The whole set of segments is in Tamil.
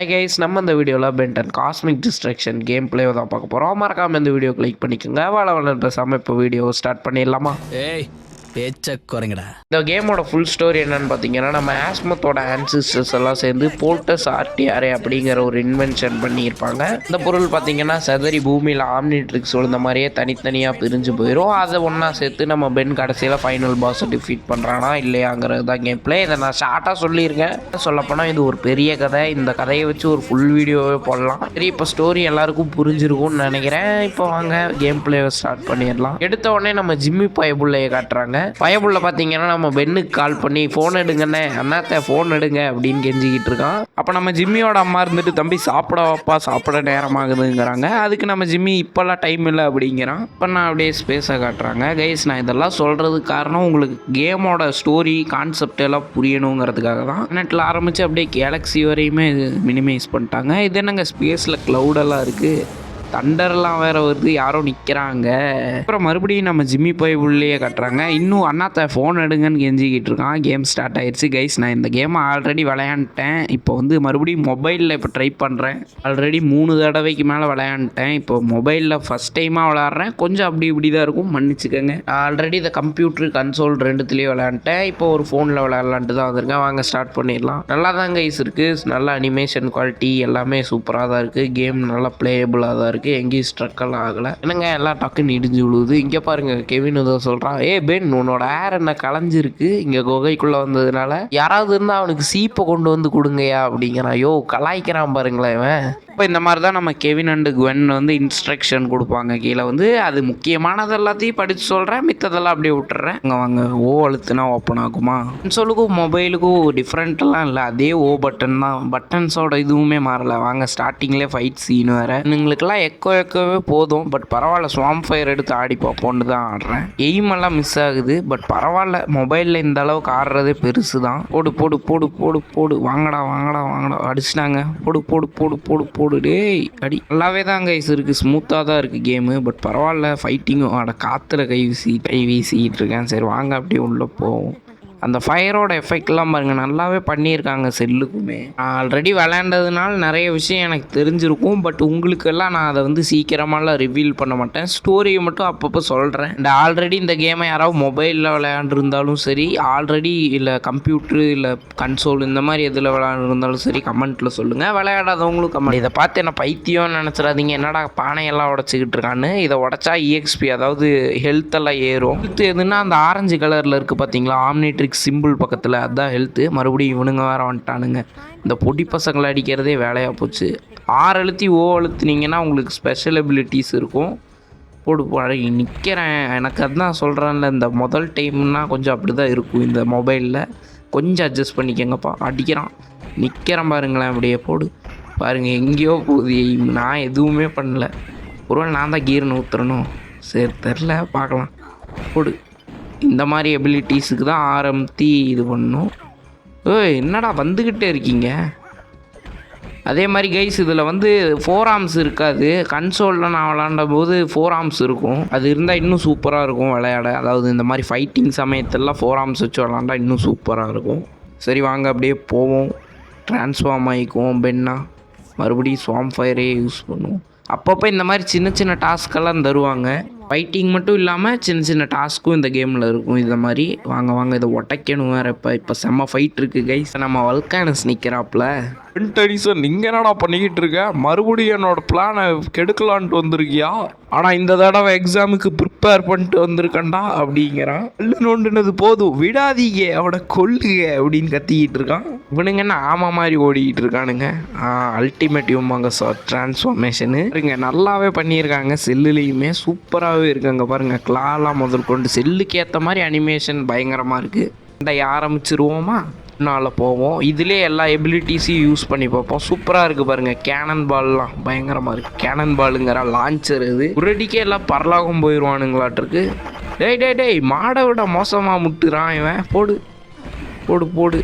ஹை கைஸ், நம்ம இந்த வீடியோவில் Ben 10 cosmic destruction game play தான் பார்க்க போகிறோம். மறக்காமல் இந்த வீடியோ கிளிக் பண்ணிக்கோங்க. வாழ பேசாமல் இப்போ வீடியோ ஸ்டார்ட் பண்ணிடலாமா? பேச்ச குறைங்கடா. இந்த கேமோட ஃபுல் ஸ்டோரி என்னன்னு பார்த்தீங்கன்னா, நம்ம ஆஸ்மத்தோட ஆன்சிஸ்டர்ஸ் எல்லாம் சேர்ந்து போல்டஸ் ஆர்டிஆர்ஏ அப்படிங்கிற ஒரு இன்வென்ஷன் பண்ணியிருப்பாங்க. இந்த பொருள் பார்த்தீங்கன்னா சதறி பூமியில் ஆம்னிட்ரிக்ஸ் விழுந்த மாதிரியே தனித்தனியாக பிரிஞ்சு போயிடும். அதை ஒன்றா சேர்த்து நம்ம பென் கடைசியில் ஃபைனல் பாஸை டிஃபீட் பண்ணுறானா இல்லையாங்கிறது தான் கேம் பிளே. இதை நான் ஷார்ட்டாக சொல்லியிருக்கேன். சொல்லப்போனால் இது ஒரு பெரிய கதை. இந்த கதையை வச்சு ஒரு ஃபுல் வீடியோவே போடலாம். சரி, இப்போ ஸ்டோரி எல்லாருக்கும் புரிஞ்சிருக்கும்னு நினைக்கிறேன். இப்போ வாங்க கேம் பிளேவை ஸ்டார்ட் பண்ணிடலாம். எடுத்த உடனே நம்ம ஜிம்மி பயபுள்ளையை காட்டுறாங்க. பயபுள்ள பார்த்தீங்கன்னா நம்ம பென்னுக்கு கால் பண்ணி ஃபோன் எடுங்கண்ணே, அண்ணாத்த ஃபோன் எடுங்க அப்படின்னு கெஞ்சிக்கிட்டு இருக்கான். அப்போ நம்ம ஜிம்மியோட அம்மா இருந்துட்டு தம்பி சாப்பிடவாப்பா, சாப்பிட நேரமாகுதுங்கிறாங்க. அதுக்கு நம்ம ஜிம்மி இப்போல்லாம் டைம் இல்லை அப்படிங்கிறான். இப்போ நான் அப்படியே ஸ்பேஸை காட்டுறாங்க. கைஸ், நான் இதெல்லாம் சொல்கிறதுக்கு காரணம் உங்களுக்கு கேமோட ஸ்டோரி கான்செப்ட் எல்லாம் புரியணுங்கிறதுக்காக தான். நெட்டில் ஆரம்பித்து அப்படியே கேலக்ஸி வரையுமே மினிமைஸ் பண்ணிட்டாங்க. இது என்னங்க ஸ்பேஸில் க்ளவுடெல்லாம் இருக்குது, தண்டர்லாம் வேற வருது, யாரோ நிற்கிறாங்க. அப்புறம் மறுபடியும் நம்ம ஜிம்மி போய் உள்ளே கட்டுறாங்க. இன்னும் அண்ணாத்த ஃபோன் எடுங்கன்னு கெஞ்சிக்கிட்டு இருக்கான். கேம் ஸ்டார்ட் ஆயிடுச்சு. கைஸ், நான் இந்த கேமை ஆல்ரெடி விளையாண்டுட்டேன். இப்போ வந்து மறுபடியும் மொபைலில் இப்போ ட்ரை பண்ணுறேன். ஆல்ரெடி 3 தடவைக்கு மேலே விளையாண்டுட்டேன். இப்போ மொபைலில் ஃபஸ்ட் டைமாக விளையாடுறேன். கொஞ்சம் அப்படி இப்படி தான் இருக்கும், மன்னிச்சுக்கோங்க. ஆல்ரெடி இந்த கம்ப்யூட்டர் கன்சோல் ரெண்டுத்துலேயும் விளையாண்டுட்டேன். இப்போ ஒரு ஃபோனில் விளையாடலான்ட்டு தான் வந்திருக்கேன். வாங்க ஸ்டார்ட் பண்ணிடலாம். நல்லா தான் கைஸ் இருக்குது. நல்ல அனிமேஷன் குவாலிட்டி எல்லாமே சூப்பராக தான் இருக்குது. கேம் நல்லா பிளேயபுளாக தான் இருக்குது. எங்கேயும் ஸ்ட்ரக்கெல்லாம் ஆகலை. என்னங்க எல்லாம் டக்குன்னு இடிஞ்சு விழுவுது. இங்கே பாருங்க, கெவின் ஏதோ சொல்கிறான். பென், உன்னோட ஏர் என்ன கலைஞ்சிருக்கு இங்கே குகைக்குள்ளே வந்ததுனால. யாராவது இருந்தால் அவனுக்கு சீப்பை கொண்டு வந்து கொடுங்கயா அப்படிங்கிறான். கலாய்க்கிறான் பாருங்களேன் இவன். இப்போ இந்த மாதிரி தான் நம்ம கெவின் அண்டு குவென் வந்து இன்ஸ்ட்ரக்ஷன் கொடுப்பாங்க. கீழே வந்து அது முக்கியமானது எல்லாத்தையும் படித்து சொல்கிறேன், மித்ததெல்லாம் அப்படியே விட்டுறேன். அங்கே வாங்க, ஓ அழுத்துனா ஓப்பன் ஆகுமா? கன்சோலுக்கும் மொபைலுக்கும் டிஃப்ரெண்ட்டெல்லாம் இல்லை, அதே ஓ பட்டன் தான். பட்டன்ஸோட இதுவுமே மாறலை. வாங்க ஸ்டார்டிங்லேயே ஃபைட் சீன் வேறு. எங்களுக்கெல்லாம் எக்கோவே போதும். பட் பரவாயில்ல, ஸ்வாம் ஃபயர் எடுத்து ஆடி பார்ப்போன்னு தான் ஆடுறேன். எய்மெல்லாம் மிஸ் ஆகுது. பட் பரவாயில்ல, மொபைலில் இந்த அளவுக்கு ஆடுறதே பெருசு தான். போடு போடு போடு போடு போடு, வாங்கடா வாங்கடா வாங்கடா, அடிச்சிட்டாங்க. போடு போடு போடு போடு போடு, டேய் அடி. நல்லாவே தான் கைஸ் இருக்குது, ஸ்மூத்தாக தான் இருக்குது கேமு. பட் பரவாயில்ல, ஃபைட்டிங்கும் காற்றுல கை வீசிக்கிட்டு இருக்கேன். சரி வாங்க அப்படியே உள்ளே போவோம். அந்த ஃபயரோட எஃபெக்ட்லாம் பாருங்கள், நல்லாவே பண்ணியிருக்காங்க செல்லுக்குமே. ஆல்ரெடி விளையாண்டதுனால நிறைய விஷயம் எனக்கு தெரிஞ்சிருக்கும். பட் உங்களுக்கெல்லாம் நான் அதை வந்து சீக்கிரமாலாம் ரிவீல் பண்ண மாட்டேன். ஸ்டோரியை மட்டும் அப்பப்போ சொல்கிறேன். இந்த ஆல்ரெடி இந்த கேமை யாராவது மொபைலில் விளையாண்டுருந்தாலும் சரி, ஆல்ரெடி இல்லை கம்ப்யூட்ரு இல்லை கன்சோல் இந்த மாதிரி எதில் விளையாண்டுருந்தாலும் சரி, கமெண்ட்டில் சொல்லுங்கள். விளையாடாதவங்களும் கமெண்ட். இதை பார்த்து என்ன பைத்தியம்னு நினச்சிடாதீங்க. என்னடா பானையெல்லாம் உடச்சிக்கிட்டு இருக்கான்னு. இதை உடச்சா EXP, அதாவது ஹெல்த்தெல்லாம் ஏறும். ஹெல்த் எதுன்னா அந்த ஆரஞ்சு கலரில் இருக்குது பார்த்தீங்களா, ஆம்னிட்ரிக்ஸ் சிம்பிள் பக்கத்தில், அதுதான் ஹெல்த்து. மறுபடியும் இவனுங்க வேற வந்துட்டானுங்க. இந்த பொடி பசங்களை அடிக்கிறதே வேலையாக போச்சு. 6 அழுத்தி ஓ அழுத்துனீங்கன்னா உங்களுக்கு ஸ்பெஷல் எபிலிட்டிஸ் இருக்கும். போடு நிற்கிறேன். எனக்கு அதுதான் சொல்கிறேன்ல, இந்த முதல் டைம்னா கொஞ்சம் அப்படி தான் இருக்கும். இந்த மொபைலில் கொஞ்சம் அட்ஜஸ்ட் பண்ணிக்கங்கப்பா. அடிக்கிறான், நிற்கிறேன் பாருங்களேன். அப்படியே போடு பாருங்கள், எங்கேயோ போகுது. நான் எதுவுமே பண்ணல. ஒருவேளை நான் தான் கீர்னு ஊற்றுறணும். சரி தெரில, பார்க்கலாம். போடு. இந்த மாதிரி எபிலிட்டிஸுக்கு தான் ஆரம்பி இது பண்ணணும். என்னடா வந்துக்கிட்டே இருக்கீங்க? அதே மாதிரி கைஸ், இதில் வந்து 4 ஆர்ம்ஸ் இருக்காது. கன்சோலில் நான் விளாண்ட போது 4 ஆர்ம்ஸ் இருக்கும். அது இருந்தால் இன்னும் சூப்பராக இருக்கும் விளையாட. அதாவது இந்த மாதிரி ஃபைட்டிங் சமயத்தெல்லாம் 4 ஆர்ம்ஸ் வச்சு விளாண்டா இன்னும் சூப்பராக இருக்கும். சரி வாங்க அப்படியே போவோம். ட்ரான்ஸ்ஃபார்ம் ஆகிக்குவோம் பென்னா. மறுபடியும் ஸ்வாம் ஃபயரே யூஸ் பண்ணுவோம். அப்பப்போ இந்த மாதிரி சின்ன சின்ன டாஸ்க்கெல்லாம் தருவாங்க. ஃபைட்டிங் மட்டும் இல்லாமல் சின்ன சின்ன டாஸ்க்கும் இந்த கேமில் இருக்கும். இந்த மாதிரி வாங்க இதை உடைக்கணும் வேறு. இப்போ செம்ம ஃபைட் இருக்குது கைஸ். நம்ம வல்கானஸ் நிற்கிறாப்புல. டெனிசன், நீங்கள் என்னடா பண்ணிக்கிட்டு இருக்க? மறுபடியும் என்னோட பிளானை கெடுக்கலான்ட்டு வந்திருக்கியா? ஆனால் இந்த தடவை எக்ஸாமுக்கு ப்ரிப்பேர் பண்ணிட்டு வந்திருக்கேன்டா அப்படிங்கிறான். கல்லு நோண்டுனது போதும், விடாதீங்க, அவனை கொல்லுங்க அப்படின்னு கத்திக்கிட்டு இருக்கான். இவனுங்க என்ன ஆமா மாதிரி ஓடிக்கிட்டு இருக்கானுங்க. அல்டிமேட் யூமாங்க ட்ரான்ஸ்ஃபார்மேஷனு இருங்க, நல்லாவே பண்ணியிருக்காங்க. செல்லுலேயுமே சூப்பராகவே இருக்காங்க பாருங்கள். கிளாலாம் முதல் கொண்டு செல்லுக்கு ஏற்ற மாதிரி அனிமேஷன் பயங்கரமாக இருக்குது. இந்த ஆரம்பிச்சிருவோமா? நாளில் போவோம். இதிலே எல்லா எபிலிட்டிஸையும் யூஸ் பண்ணி பார்ப்போம். சூப்பராக இருக்குது பாருங்கள். கேனன் பால்லாம் பயங்கரமாக இருக்குது. கேனன் பாலுங்கிற லான்ச்சர் இது. ஒரடிக்கே எல்லாம் பரலாகும் போயிடுவானுங்களாட்டிருக்கு. டேய் மாடை விட மோசமாக முட்டுறான் இவன். போடு போடு போடு,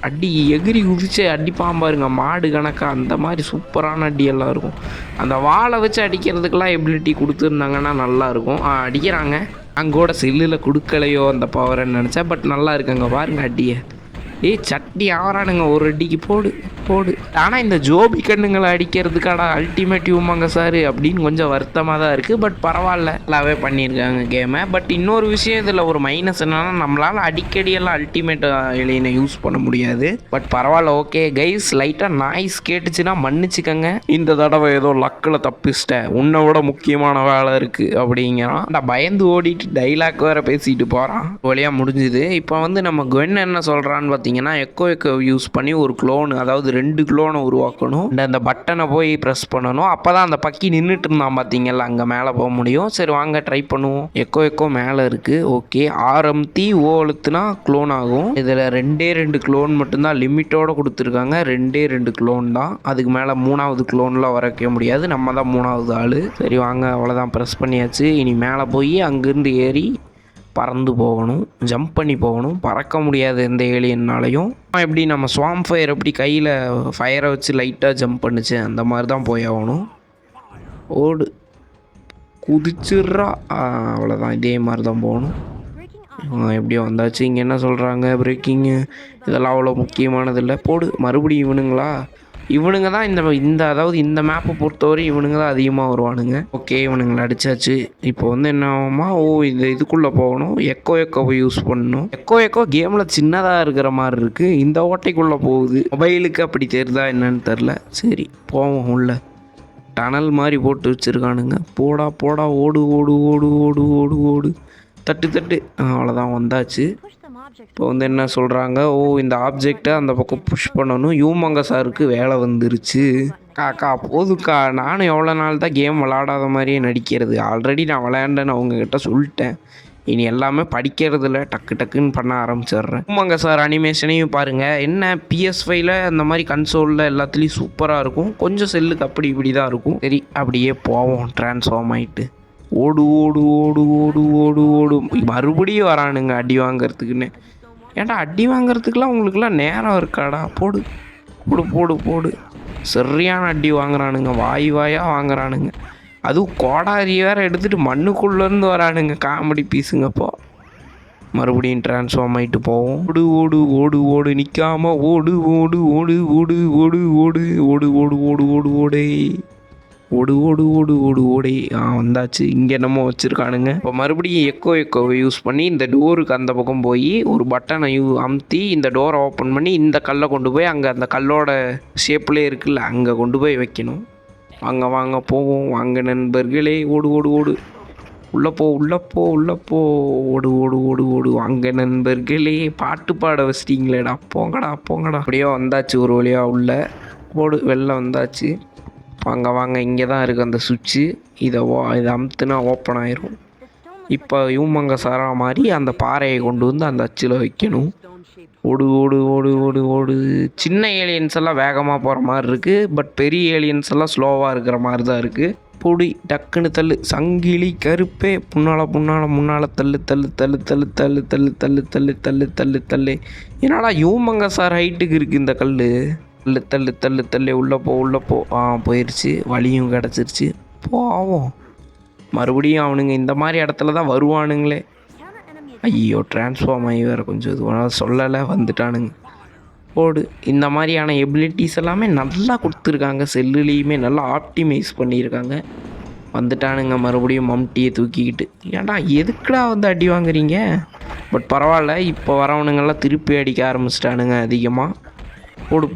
அடி. எகிரி குதிச்சு அடிப்பான் பாருங்க, மாடு கணக்காக. அந்த மாதிரி சூப்பரான அடியெல்லாம் இருக்கும். அந்த வாழை வச்சு அடிக்கிறதுக்கெல்லாம் எபிலிட்டி கொடுத்துருந்தாங்கன்னா நல்லாயிருக்கும். அடிக்கிறாங்க. அங்கோட செல்லில் கொடுக்கலையோ அந்த பவர்ன்னு நினச்சேன். பட் நல்லா இருக்குங்க பாருங்க அடியை. ஏய் சட்னி ஆவறானுங்க ஒரு அடிக்கு போடு போடு. ஆனால் இந்த ஜோபி கண்ணுங்களை அடிக்கிறதுக்காடா அல்டிமேட் ஹியூமங்க சார் அப்படின்னு கொஞ்சம் வருத்தமாக தான் இருக்குது. பட் பரவாயில்ல, நல்லாவே பண்ணியிருக்காங்க கேமை. பட் இன்னொரு விஷயம் இதில் ஒரு மைனஸ் என்னன்னா, நம்மளால் அடிக்கடியெல்லாம் அல்டிமேட் ஏலியனை யூஸ் பண்ண முடியாது. பட் பரவாயில்ல, ஓகே கைஸ். லைட்டாக நாய்ஸ் கேட்டுச்சுன்னா மன்னிச்சுக்கங்க. இந்த தடவை ஏதோ லக்கில் தப்பிச்சிட்டேன், உன்னை விட முக்கியமான வேலை இருக்குது அப்படிங்கிறான். நான் பயந்து ஓடிட்டு டைலாக் வேறு பேசிட்டு போகிறான். வழியாக முடிஞ்சுது. இப்போ வந்து நம்ம குவென் என்ன சொல்கிறான்னு பார்த்தீங்கன்னா, எக்கோ யூஸ் பண்ணி ஒரு க்ளோன், அதாவது 2 க்ளோனை உருவாக்கணும். அந்த பட்டனை போய் ப்ரெஸ் பண்ணணும். அப்போ தான் அந்த பக்கி நின்றுட்டு இருந்தான் பார்த்தீங்கல்ல, அங்கே மேலே போக முடியும். சரி வாங்க ட்ரை பண்ணுவோம். எக்கோ மேலே இருக்குது. ஓகே, ஆரம்பி ஓ அழுத்துனா க்ளோன் ஆகும். இதில் 2 க்ளோன் மட்டும்தான் லிமிட்டோடு கொடுத்துருக்காங்க. 2 க்ளோன் தான். அதுக்கு மேலே 3வது க்ளோன்லாம் வரைக்க முடியாது. நம்ம தான் 3வது ஆள். சரி வாங்க, அவ்வளோதான், ப்ரெஸ் பண்ணியாச்சு. இனி மேலே போய் அங்கேருந்து ஏறி பறந்து போகணும், ஜம்ப் பண்ணி போகணும். பறக்க முடியாது எந்த ஏலியன்னாலையும். எப்படி நம்ம ஸ்வாம் ஃபயர் எப்படி கையில் ஃபயரை வச்சு லைட்டாக ஜம்ப் பண்ணுச்சு, அந்த மாதிரி தான் போய் ஆகணும். ஓடு, குதிச்சிட்றா. அவ்வளோதான், இதே மாதிரி தான் போகணும். எப்படியோ வந்தாச்சு. இங்கே என்ன சொல்கிறாங்க, பிரேக்கிங்கு இதெல்லாம் அவ்வளோ முக்கியமானது இல்லை. போடு. மறுபடியும் இவனுங்க தான் இந்த அதாவது இந்த மேப்பை பொறுத்தவரை இவனுங்க தான் அதிகமாக வருவானுங்க. ஓகே, இவனுங்களை அடித்தாச்சு. இப்போ வந்து என்ன ஆகுமா, இதுக்குள்ளே போகணும். எக்கோவை யூஸ் பண்ணணும். எக்கோ கேமில் சின்னதாக இருக்கிற மாதிரி இருக்குது. இந்த ஓட்டைக்குள்ளே போகுது. மொபைலுக்கு அப்படி தெரியுதா என்னன்னு தெரில. சரி போவோம். உள்ள டனல் மாதிரி போட்டு வச்சுருக்கானுங்க. போடா ஓடு ஓடு ஓடு ஓடு ஓடு ஓடு தட்டு. அவ்வளோதான், வந்தாச்சு. இப்போ வந்து என்ன சொல்கிறாங்க, இந்த ஆப்ஜெக்டை அந்த பக்கம் புஷ் பண்ணணும். ஹியூமங்க சாருக்கு வேலை வந்துருச்சு. காக்கா போதுக்கா, நானும் எவ்வளோ நாள் தான் கேம் விளாடாத மாதிரியே நடிக்கிறது. ஆல்ரெடி நான் விளையாண்டேன்னு அவங்கக்கிட்ட சொல்லிட்டேன். இனி எல்லாமே படிக்கிறதுல டக்குன்னு பண்ண ஆரம்பிச்சிடுறேன். ஹியூமங்க சார் அனிமேஷனையும் பாருங்கள். என்ன PS5ல அந்த மாதிரி கன்சோலில் எல்லாத்துலேயும் சூப்பராக இருக்கும். கொஞ்சம் செல்லுக்கு அப்படி இப்படி தான் இருக்கும். சரி அப்படியே போவோம். ட்ரான்ஸ்ஃபார்ம் ஆகிட்டு ஓடு ஓடு ஓடு ஓடு ஓடு ஓடு. மறுபடியும் வரானுங்க அடி வாங்கிறதுக்குன்னு. ஏன்டா அடி வாங்கிறதுக்குலாம் உங்களுக்குலாம் நேரம் இருக்காடா? போடு போடு போடு போடு. சரியான அடி வாங்குறானுங்க, வாயாக வாங்குறானுங்க. அதுவும் கோடாரி வேறு எடுத்துகிட்டு மண்ணுக்குள்ளேருந்து வரானுங்க. காமெடி பீஸுங்கப்போ. மறுபடியும் ட்ரான்ஸ்ஃபார்ம் ஆகிட்டு போவோம். ஓடு ஓடு ஓடு ஓடு நிற்காமல் ஓடு ஓடு ஓடு ஓடு ஓடு ஓடு ஓடு ஓடு ஓடு ஓடு ஓடே ஓடு ஓடு ஓடு ஓடு ஓடே. வந்தாச்சு. இங்கே என்னமோ வச்சுருக்கானுங்க. இப்போ மறுபடியும் எக்கோவை யூஸ் பண்ணி இந்த டோருக்கு அந்த பக்கம் போய் ஒரு பட்டனை அமுத்தி இந்த டோரை ஓப்பன் பண்ணி இந்த கல்லை கொண்டு போய் அங்கே அந்த கல்லோட ஷேப்லேயே இருக்குல்ல, அங்கே கொண்டு போய் வைக்கணும். வாங்க போவோம். வாங்க நண்பர்களே. ஓடு ஓடு ஓடு. உள்ளே போ ஓடு ஓடு ஓடு ஓடு. வாங்க நண்பர்களே. பாட்டு பாட வச்சிட்டிங்களேடா. போங்கடா. அப்படியே வந்தாச்சு ஒரு வழியாக உள்ள. ஓடு, வெளில வந்தாச்சு. வாங்க இங்கே தான் இருக்குது அந்த சுவிட்சு. இதை அமுத்துனா ஓப்பன் ஆயிரும். இப்போ ஹியூமங்க சாரா மாதிரி அந்த பாறையை கொண்டு வந்து அந்த அச்சில் வைக்கணும். ஓடு ஓடு ஓடு ஓடு ஓடு. சின்ன ஏலியன்ஸ் எல்லாம் வேகமாக போகிற மாதிரி இருக்குது. பட் பெரிய ஏலியன்ஸ் எல்லாம் ஸ்லோவாக இருக்கிற மாதிரி தான் இருக்குது. பொடி டக்குன்னு தள்ளு. சங்கிலி கருப்பே. முன்னால் தள்ளு. என்னடா ஹியூமங்க சார் ஹைட்டுக்கு இருக்குது இந்த கல். தள்ளு. உள்ளே போ. போயிடுச்சு. வழியும் கிடச்சிருச்சு. போவோம். மறுபடியும் அவனுங்க இந்த மாதிரி இடத்துல தான் வருவானுங்களே. ஐயோ, ட்ரான்ஸ்ஃபார்ம் ஆகி வேறு கொஞ்சம் இது சொல்லலை, வந்துட்டானுங்க. போடு. இந்த மாதிரியான எபிலிட்டிஸ் எல்லாமே நல்லா கொடுத்துருக்காங்க. செல்லுலேயுமே நல்லா ஆப்டிமைஸ் பண்ணியிருக்காங்க. வந்துட்டானுங்க மறுபடியும் மம்டியை தூக்கிக்கிட்டு. ஏன்டா எதுக்குடா வந்து அடி வாங்குறீங்க? பட் பரவாயில்ல, இப்போ வரவனுங்கெல்லாம் திருப்பி அடிக்க ஆரம்பிச்சிட்டானுங்க அதிகமாக. போடு.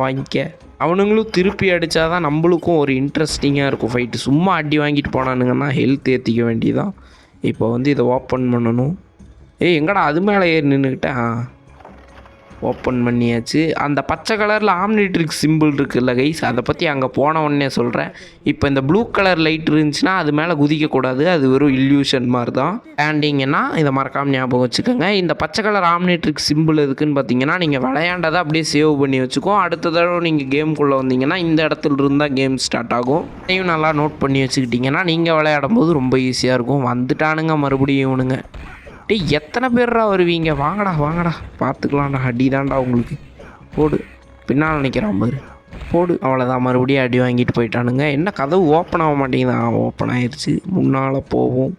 வாங்கிக்க. அவனுங்களும் திருப்பி அடித்தா தான் நம்மளுக்கும் ஒரு இன்ட்ரெஸ்டிங்காக இருக்கும் ஃபைட்டு. சும்மா அடி வாங்கிட்டு போனானுங்கன்னா ஹெல்த் ஏற்றிக்க வேண்டியதான். இப்போ வந்து இதை ஓப்பன் பண்ணணும். எங்கடா அது மேலே ஏறி நின்றுக்கிட்டேன். ஓப்பன் பண்ணியாச்சு. அந்த பச்சை கலரில் ஆம்னிட்ரிக்ஸ் சிம்பிள் இருக்குல்ல கைஸ், அதை பற்றி அங்கே போன உடனே சொல்கிறேன். இப்போ இந்த ப்ளூ கலர் லைட் இருந்துச்சுன்னா அது மேலே குதிக்கக்கூடாது. அது வெறும் இல்யூஷன் மாதிரி தான். ஸ்டாண்டிங்கன்னா இதை மறக்காமல் ஞாபகம் வச்சுக்கோங்க. இந்த பச்சை கலர் ஆம்னிட்ரிக்ஸ் சிம்பிள் எதுக்குன்னு பார்த்தீங்கன்னா, நீங்கள் விளையாண்டதை அப்படியே சேவ் பண்ணி வச்சுக்கோ. அடுத்த தடவை நீங்கள் கேமுக்குள்ளே வந்தீங்கன்னா இந்த இடத்துல இருந்தால் கேம் ஸ்டார்ட் ஆகும். அதையும் நல்லா நோட் பண்ணி வச்சுக்கிட்டிங்கன்னா நீங்கள் விளையாடும் போது ரொம்ப ஈஸியாக இருக்கும். வந்துட்டானுங்க மறுபடியும் இவனுங்க. எத்தனை பேர்ரா வருவீங்க? வாங்கடா. பார்த்துக்கலாம்டா. அடி தான்டா உங்களுக்கு. போடு. பின்னால் நினைக்கிறான் பாரு. போடு. அவ்வளோதான், மறுபடியும் அடி வாங்கிட்டு போயிட்டானுங்க. என்ன கதவு ஓப்பன் ஆக மாட்டேங்குதா? ஓப்பன் ஆயிடுச்சு. முன்னால் போவோம்.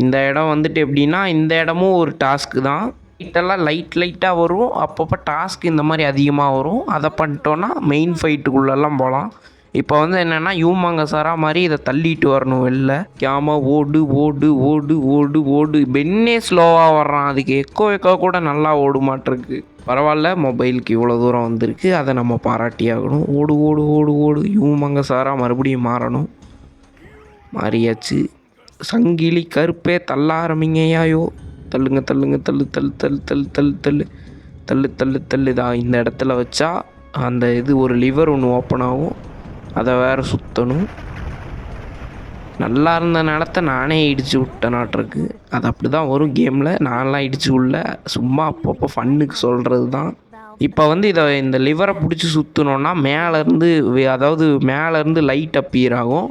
இந்த இடம் வந்துட்டு எப்படின்னா இந்த இடமும் ஒரு டாஸ்க்கு தான். லைட்டெல்லாம் லைட்டாக வரும், அப்பப்போ டாஸ்க் இந்த மாதிரி அதிகமாக வரும். அதை பண்ணிட்டோன்னா மெயின் ஃபைட்டுக்குள்ளெல்லாம் போகலாம். இப்போ வந்து என்னென்னா யூமாங்க சாரா மாதிரி இதை தள்ளிட்டு வரணும் வெளில. கேம ஓடு ஓடு ஓடு ஓடு ஓடு. பென்னே ஸ்லோவாக வர்றான், அதுக்கு எக்கோ கூட நல்லா ஓடு மாட்டிருக்கு. பரவாயில்ல, மொபைலுக்கு இவ்வளோ தூரம் வந்திருக்கு, அதை நம்ம பாராட்டி ஆகணும். ஓடு ஓடு ஓடு ஓடு. யூமாங்க சாரா மறுபடியும் மாறணும். மாறியாச்சு. சங்கிலி கருப்பே தள்ள ஆரம்பிங்கயாயோ. தள்ளுங்க தள்ளுங்க தள்ளு தள்ளு தள்ளு தள்ளு தள்ளு தள்ளு தள்ளு தள்ளு தள்ளுதான். இந்த இடத்துல வச்சா அந்த இது ஒரு லிவர் ஒன்று ஓப்பன் ஆகும், அதை வேறு சுற்றணும். நல்லா இருந்த நிலத்தை நானே இடித்து விட்டேனாட்டிருக்கு. அது அப்படி தான் வரும் கேமில். நான்லாம் இடித்து உள்ள சும்மா அப்பப்போ ஃபன்னுக்கு சொல்கிறது தான். இப்போ வந்து இந்த லிவரை பிடிச்சி சுற்றினோன்னா மேலேருந்து, அதாவது மேலேருந்து லைட் அப்பியர் ஆகும்.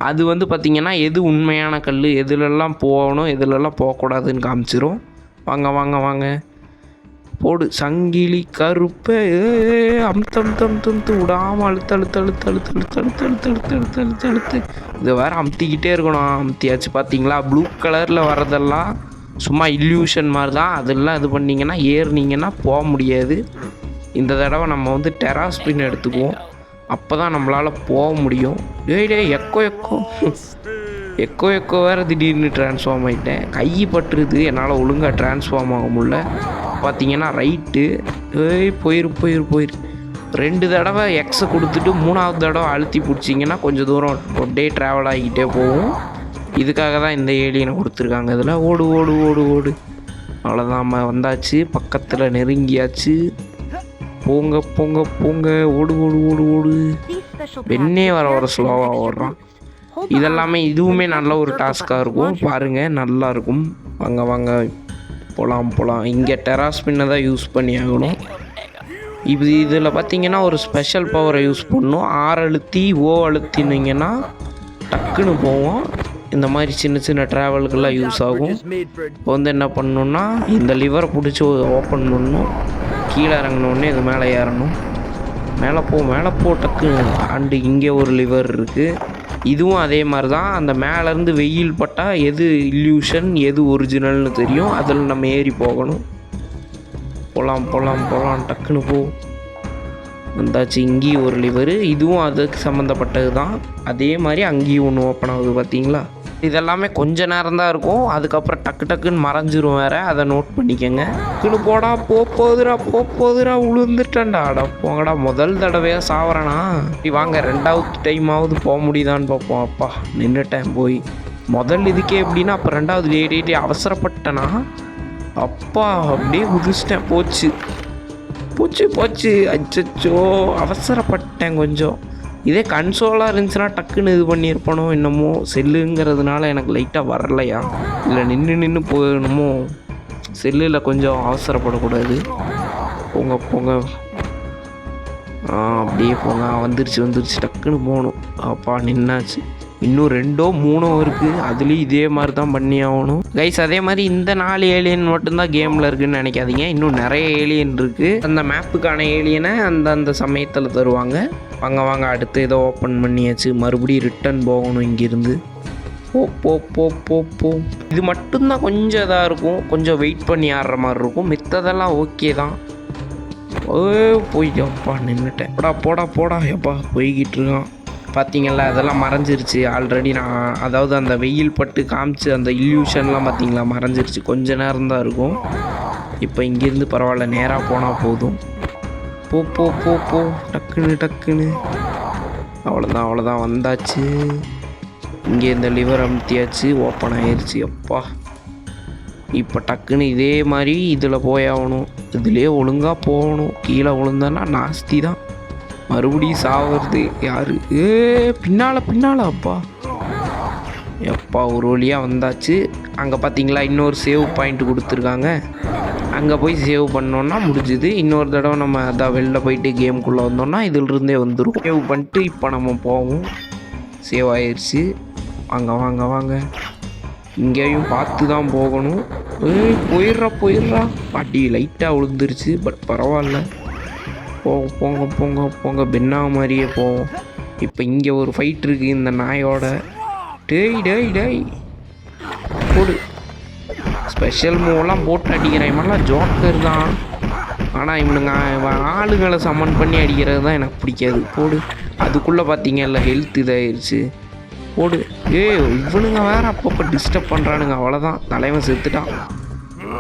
அது வந்து பார்த்திங்கன்னா எது உண்மையான கல், எதுலெல்லாம் போகணும் எதுலெல்லாம் போகக்கூடாதுன்னு காமிச்சிரும். வாங்க வாங்க வாங்க போடு. சங்கிலி கருப்பை அமுத்து விடாமல் அழுத்து அழுத்து அழுத்து அழுத்து அழுத்து அழுத்து அழுத்து அழுத்து அழுத்து அழுத்து அழுத்து. இதை வேறு அமுத்திக்கிட்டே இருக்கணும். அமுத்தியாச்சு. பார்த்தீங்களா, ப்ளூ கலரில் வரதெல்லாம் சும்மா இல்யூஷன் மாதிரி தான். அதெல்லாம் இது பண்ணிங்கன்னா ஏறினீங்கன்னா போக முடியாது. இந்த தடவை நம்ம வந்து டெராஸ்பின் எடுத்துக்குவோம், அப்போ தான் நம்மளால் போக முடியும். எக்கோ வேறு திடீர்னு ட்ரான்ஸ்ஃபார்ம் ஆகிட்டேன். கை பட்டுருது, என்னால் ஒழுங்காக ட்ரான்ஸ்ஃபார்ம் ஆக முடியல. பார்த்தீங்கன்னா ரைட்டு போயிரு. 2 தடவை எக்ஸை கொடுத்துட்டு 3ஆவது தடவை அழுத்தி பிடிச்சிங்கன்னா கொஞ்சம் தூரம் அப்படியே ட்ராவல் ஆகிக்கிட்டே போகும். இதுக்காக தான் இந்த ஏலியனை கொடுத்துருக்காங்க. இதில் ஓடு ஓடு ஓடு ஓடு. அவ்வளோதான், நம்ம வந்தாச்சு, பக்கத்தில் நெருங்கியாச்சு. போங்க போங்க போங்க. ஓடு ஓடு ஓடு ஓடு. பெண்ணே வர ஸ்லோவாக ஓடுறான். இதெல்லாமே இதுவுமே நல்ல ஒரு டாஸ்க்காக இருக்கும், பாருங்கள், நல்லா இருக்கும். வாங்க வாங்க போகலாம். இங்கே டெராஸ்பின்னை தான் யூஸ் பண்ணி ஆகணும். இதில் பார்த்தீங்கன்னா ஒரு ஸ்பெஷல் பவரை யூஸ் பண்ணணும். R அழுத்தி O அழுத்தினீங்கன்னா டக்குன்னு போவோம். இந்த மாதிரி சின்ன சின்ன ட்ராவலுக்கெல்லாம் யூஸ் ஆகும். இப்போ வந்து என்ன பண்ணணுன்னா இந்த லிவரை பிடிச்சி ஓப்பன் பண்ணணும். கீழே இறங்கினோடனே இது மேலே ஏறணும். மேலே போ டக்குன்னு. அண்டு இங்கே ஒரு லிவர் இருக்குது. இதுவும் அதே மாதிரி தான். அந்த மேலேருந்து வெயில் பட்டால் எது இல்யூஷன் எது ஒரிஜினல்னு தெரியும். அதில் நம்ம ஏறி போகணும். போகலாம் டக்குன்னு போ. வந்தாச்சு. இங்கேயும் ஒரு லிவரு, இதுவும் அதுக்கு சம்மந்தப்பட்டது தான். அதே மாதிரி அங்கேயும் ஒன்று ஓப்பன் ஆகுது, பார்த்தீங்களா. இதெல்லாமே கொஞ்ச நேரம் தான் இருக்கும், அதுக்கப்புறம் டக்குன்னு மறைஞ்சிரும் வேறு. அதை நோட் பண்ணிக்கோங்க. டக்குன்னு போடா, போதுரா உளுந்துட்டேன்டா. போங்கடா, முதல் தடவையாக சாவறேனா. வாங்க 2வது டைமாவது போக முடியுதான்னு பார்ப்போம். அப்பா நின்றுட்டேன் போய். முதல் இதுக்கே எப்படின்னா அப்போ 2வது ஏறிட்டு அவசரப்பட்டேன்னா அப்பா அப்படியே குதிச்சிட்டேன். போச்சு. அச்சோ, அவசரப்பட்டேன் கொஞ்சம். இதே கன்சோலாக இருந்துச்சுன்னா டக்குன்னு இது பண்ணியிருப்பனோ என்னமோ. செல்லுங்கிறதுனால எனக்கு லைட்டாக வரலையா, இல்லை நின்று போகணுமோ. செல்லில் கொஞ்சம் அவசரப்படக்கூடாது. போங்க அப்படியே போங்க. வந்துருச்சு டக்குன்னு போகணும். அப்பா நின்னாச்சு. இன்னும் 2ஓ 3ஓ இருக்குது, அதுலேயும் இதே மாதிரி தான் பண்ணி ஆகணும் கைஸ். அதே மாதிரி இந்த 4 ஏலியன் மட்டும்தான் கேமில் இருக்குதுன்னு நினைக்காதீங்க. இன்னும் நிறைய ஏலியன் இருக்குது. அந்த மேப்புக்கான ஏலியனை அந்த சமயத்தில் தருவாங்க. வாங்க அடுத்து ஏதோ ஓப்பன் பண்ணியாச்சு. மறுபடியும் ரிட்டன் போகணும் இங்கேருந்து. போ. இது மட்டும்தான் கொஞ்சம் இதாக இருக்கும், கொஞ்சம் வெயிட் பண்ணி ஆடுற மாதிரி இருக்கும். மித்ததெல்லாம் ஓகே தான். போய்ப்பா நின்றுட்டேன். போடா எப்பா போய்கிட்டு இருக்கான். பார்த்தீங்களா, அதெல்லாம் மறைஞ்சிருச்சு ஆல்ரெடி. நான் அதாவது அந்த வெயில் பட்டு காமிச்சு அந்த இல்யூஷன்லாம் பார்த்தீங்களா மறைஞ்சிருச்சு. கொஞ்ச நேரம் தான் இருக்கும். இப்போ இங்கேருந்து பரவாயில்ல, நேராக போனால் போதும். போ டக்குன்னு. அவ்வளோதான் வந்தாச்சு. இங்கே இந்த லிவர் அமுத்தியாச்சு, ஓப்பன் ஆயிடுச்சு. அப்பா இப்போ டக்குன்னு இதே மாதிரி இதில் போயாகணும். இதுலேயே ஒழுங்காக போகணும். கீழே விழுந்தேன்னா நாஸ்தி தான். மறுபடியும் சாவது யாரு? பின்னால் அப்பா ஒரு வழியாக வந்தாச்சு. அங்கே பார்த்தீங்களா இன்னொரு சேவ் பாயிண்ட் கொடுத்துருக்காங்க. அங்கே போய் சேவ் பண்ணோன்னா முடிஞ்சுது. இன்னொரு தடவை நம்ம அதான் வெளில போயிட்டு கேமுக்குள்ளே வந்தோன்னா இதிலிருந்தே வந்துடும். சேவ் பண்ணிட்டு இப்போ நம்ம போவோம். சேவ் ஆயிடுச்சு. வாங்க இங்கேயும் பார்த்து தான் போகணும். போயிடுறா. பாட்டி லைட்டாக விழுந்துருச்சு, பட் பரவாயில்ல. போங்க பென்னா மாதிரியே போவோம். இப்போ இங்கே ஒரு ஃபைட் இருக்குது இந்த நாயோட. டேய் போடு. ஸ்பெஷல் மூவெல்லாம் போட்டு அடிக்கிறேன். இவன்லாம் ஜோக்கர் தான். ஆனால் இவனுங்க ஆளுங்களை சம்மன் பண்ணி அடிக்கிறது தான் எனக்கு பிடிக்காது. போடு. அதுக்குள்ளே பார்த்தீங்கல்ல ஹெல்த் இதாகிடுச்சு. போடு. இவனுங்க வேறு அப்பப்போ டிஸ்டர்ப் பண்ணுறானுங்க. அவ்வளோதான், தலைவன் செத்துட்டான்.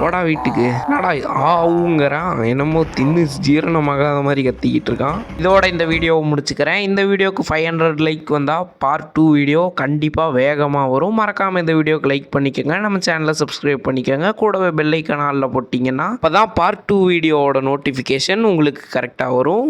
போடா வீட்டுக்கு. என்னடா ஆவுங்கிறான், என்னமோ தின்னு ஜீரணமாகாத மாதிரி கத்திக்கிட்டு இருக்கான். இதோட இந்த வீடியோவை முடிச்சுக்கிறேன். இந்த வீடியோவுக்கு 500 லைக் வந்தால் பார்ட் 2 வீடியோ கண்டிப்பாக வேகமாக வரும். மறக்காமல் இந்த வீடியோவுக்கு லைக் பண்ணிக்கோங்க. நம்ம சேனலை சப்ஸ்கிரைப் பண்ணிக்கோங்க. கூடவே பெல் ஐக்கான் ஆல்ல போட்டிங்கன்னா அப்போ தான் பார்ட் 2 வீடியோவோட நோட்டிஃபிகேஷன் உங்களுக்கு கரெக்டாக வரும்.